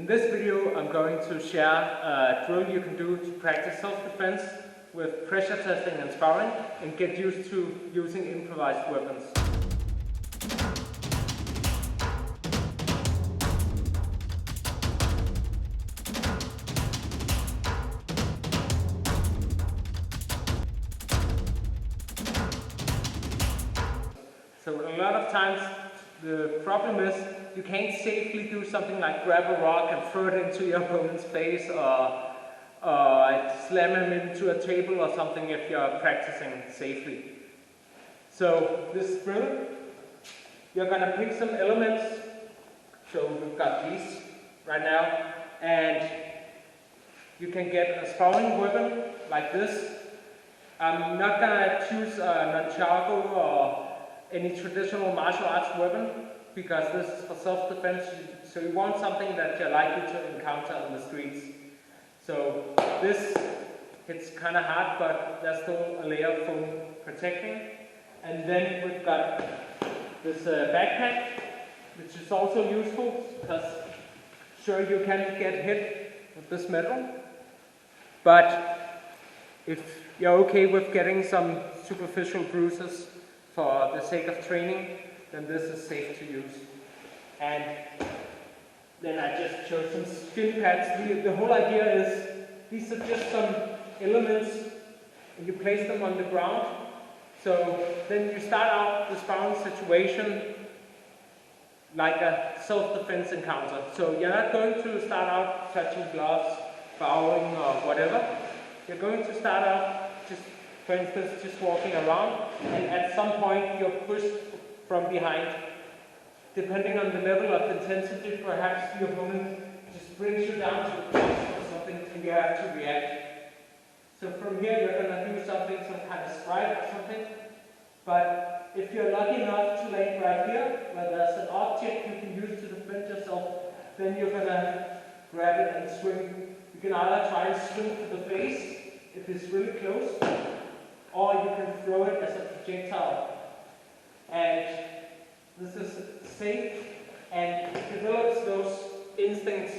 In this video I'm going to share a drill you can do to practice self-defense with pressure testing and sparring and get used to using improvised weapons. So a lot of times the problem is you can't safely do something like grab a rock and throw it into your opponent's face or slam him into a table or something if you're practicing safely. So this drill, you're going to pick some elements. So we've got these right now, and you can get a sparring weapon like this. I'm not going to choose a nunchaku or any traditional martial arts weapon, because this is for self-defense, so you want something that you're likely to encounter on the streets. So this hits kind of hard, but there's still a layer of foam protecting. And then we've got this backpack, which is also useful, because sure you can get hit with this metal, but if you're okay with getting some superficial bruises for the sake of training, then this is safe to use. And then I just chose some shin pads. The whole idea is these are just some elements and you place them on the ground. So then you start out the sparring situation like a self-defense encounter. So you're not going to start out touching gloves, bowing or whatever. You're going to start out just, for instance, just walking around, and at some point you're pushed from behind. Depending on the level of intensity, perhaps your opponent just brings you down to a cross or something and you have to react. So from here you're going to do something, some kind of strike or something. But if you're lucky enough to land right here, where there's an object you can use to defend yourself, then you're going to grab it and swing. You can either try and swing to the face if it's really close, or you can throw it as a projectile. And this is safe and develops those instincts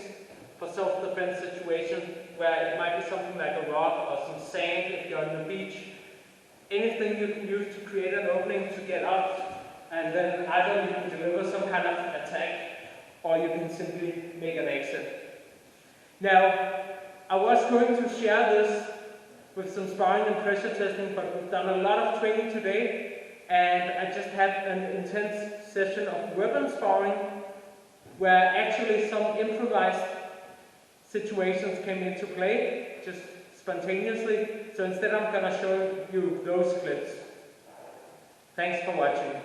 for self-defense situations where it might be something like a rock or some sand if you're on the beach. Anything you can use to create an opening to get out, and then either you can deliver some kind of attack or you can simply make an exit. Now, I was going to share this with some sparring and pressure testing, but we've done a lot of training today, and I just had an intense session of weapon sparring where actually some improvised situations came into play, just spontaneously. So instead I'm going to show you those clips. Thanks for watching.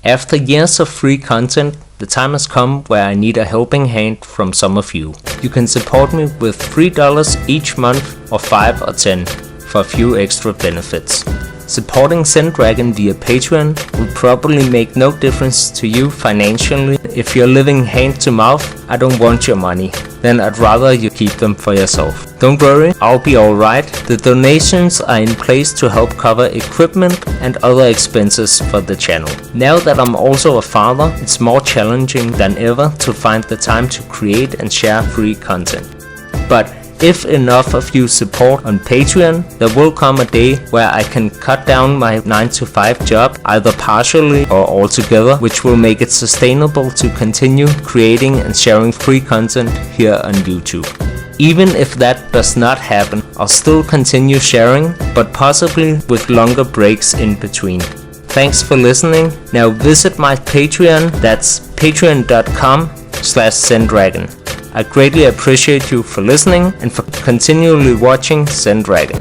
After years of free content, the time has come where I need a helping hand from some of you. You can support me with $3 each month or 5 or 10 for a few extra benefits. Supporting Zen-Dragon via Patreon will probably make no difference to you financially. If you're living hand to mouth, I don't want your money. Then I'd rather you keep them for yourself. Don't worry, I'll be alright. The donations are in place to help cover equipment and other expenses for the channel. Now that I'm also a father, it's more challenging than ever to find the time to create and share free content. But if enough of you support on Patreon, there will come a day where I can cut down my 9-to-5 job, either partially or altogether, which will make it sustainable to continue creating and sharing free content here on YouTube. Even if that does not happen, I'll still continue sharing, but possibly with longer breaks in between. Thanks for listening. Now visit my Patreon, that's patreon.com/Zen-Dragon. I greatly appreciate you for listening and for continually watching Zen-Dragon.